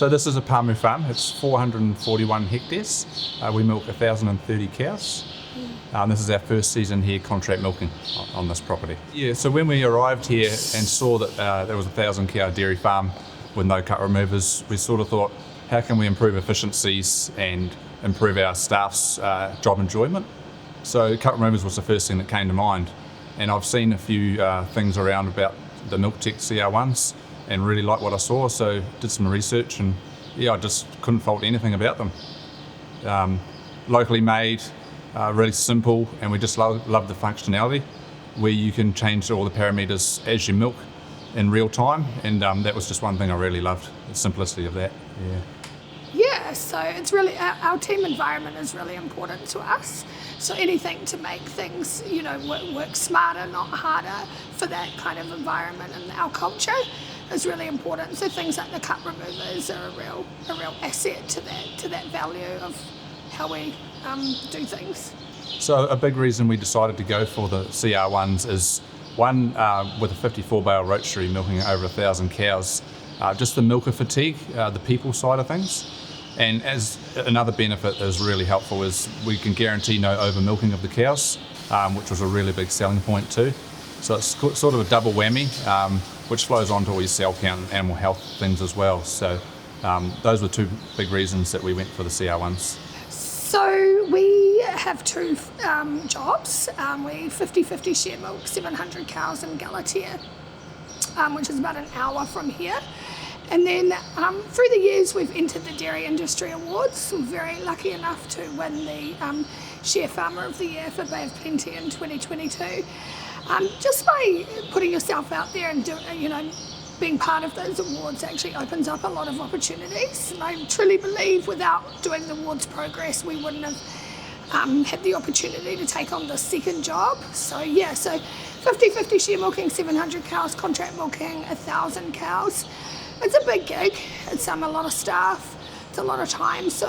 So this is a Pamu farm. It's 441 hectares. We milk 1,030 cows. This is our first season here contract milking on this property. Yeah, so when we arrived here and saw that there was a 1,000 cow dairy farm with no cut removers, we sort of thought, how can we improve efficiencies and improve our staff's job enjoyment? So cut removers was the first thing that came to mind. And I've seen a few things around about the MilktechNZ CR-1s and really liked what I saw, so did some research, and yeah, I just couldn't fault anything about them. Locally made, really simple, and we just love the functionality where you can change all the parameters as you milk in real time, and that was just one thing I really loved, the simplicity of that. Yeah, so it's really, our team environment is really important to us. So anything to make things, work smarter, not harder, for that kind of environment and our culture is really important. So things like the cut removers are a real asset to that value of how we do things. So a big reason we decided to go for the CR-1s is one, with a 54 bale rotary milking over 1,000 cows, just the milker fatigue, the people side of things. And as another benefit is really helpful is we can guarantee no over milking of the cows, which was a really big selling point too. So it's sort of a double whammy, which flows on to all your cell count and animal health things as well. So those were two big reasons that we went for the CR-1s. So we have two jobs. We 50-50 share milk 700 cows in Galatea, which is about an hour from here. And then through the years we've entered the Dairy Industry Awards. We're very lucky enough to win the Share Farmer of the Year for Bay of Plenty in 2022. Just by putting yourself out there and being part of those awards actually opens up a lot of opportunities. And I truly believe without doing the awards progress we wouldn't have had the opportunity to take on the second job. So 50-50 share milking 700 cows, contract milking 1,000 cows. It's a big gig, it's a lot of staff, it's a lot of time, so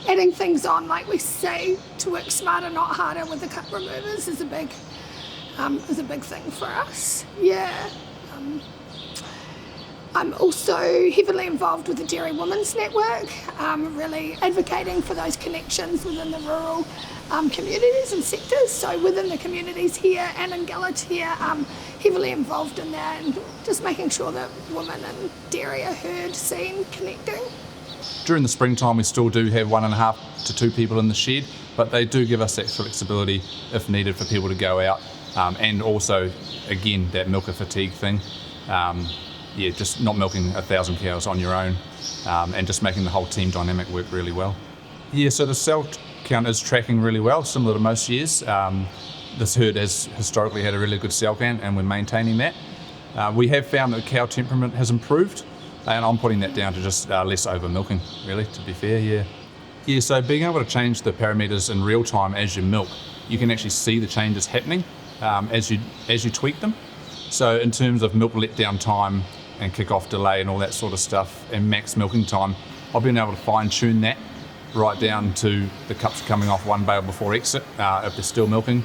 adding things on, like we say, to work smarter, not harder with the cut removers is a big thing for us. I'm also heavily involved with the Dairy Women's Network, really advocating for those connections within the rural communities and sectors. So within the communities here and in Galatea, I'm heavily involved in that and just making sure that women and dairy are heard, seen, connecting. During the springtime we still do have 1.5 to 2 people in the shed, but they do give us that flexibility if needed for people to go out, and also again that milker fatigue thing. Just not milking 1,000 cows on your own, and just making the whole team dynamic work really well. So the cell count is tracking really well, similar to most years. This herd has historically had a really good cell count and we're maintaining that. We have found that cow temperament has improved, and I'm putting that down to just less over milking, really, to be fair. So being able to change the parameters in real time as you milk, you can actually see the changes happening as you tweak them. So in terms of milk letdown time and kick-off delay and all that sort of stuff and max milking time, I've been able to fine-tune that right down to the cups coming off one bale before exit if they're still milking.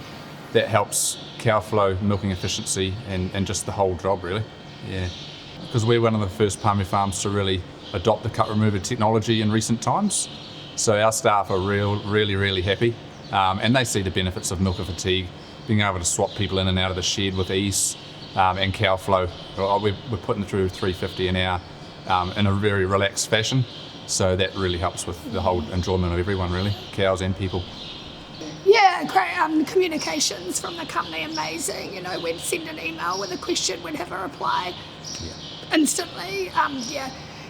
That helps cow flow, milking efficiency, and just the whole job really. Because we're one of the first Pamu Farms to really adopt the cut remover technology in recent times. So our staff are really happy, and they see the benefits of milker fatigue, being able to swap people in and out of the shed with ease, and cow flow. We're putting through 350 an hour in a very relaxed fashion, so that really helps with the whole enjoyment of everyone really, cows and people. Great communications from the company, amazing. We'd send an email with a question, we'd have a reply instantly.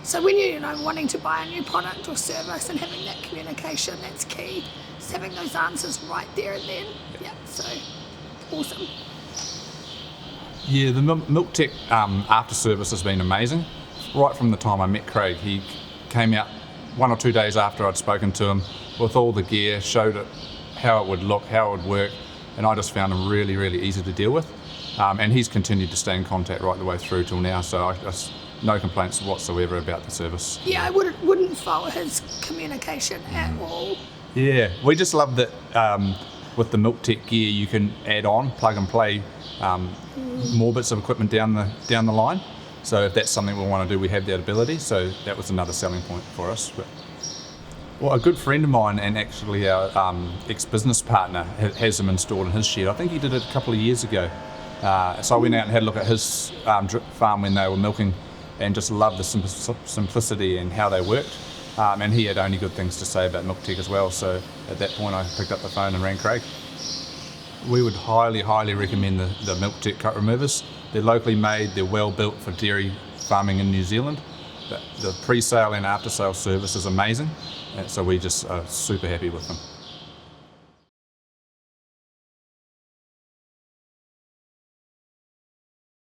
So when you're wanting to buy a new product or service and having that communication, that's key. Just having those answers right there and then. So awesome. The MilkTech after service has been amazing. Right from the time I met Craig, he came out 1 or 2 days after I'd spoken to him with all the gear, showed it how it would look, how it would work, and I just found him really easy to deal with. And he's continued to stay in contact right the way through till now, so I just no complaints whatsoever about the service. I wouldn't fault his communication at all. We just love that with the MilkTech gear you can add on, plug and play more bits of equipment down the line. So if that's something we want to do, we have that ability. So that was another selling point for us. But, well, a good friend of mine and actually our ex-business partner has them installed in his shed. I think he did it a couple of years ago. So I went out and had a look at his farm when they were milking and just loved the simplicity and how they worked. And he had only good things to say about MilkTech as well. So at that point I picked up the phone and rang Craig. We would highly recommend the MilkTech cut removers. They're locally made, they're well built for dairy farming in New Zealand. The pre-sale and after-sale service is amazing, and so we just are super happy with them.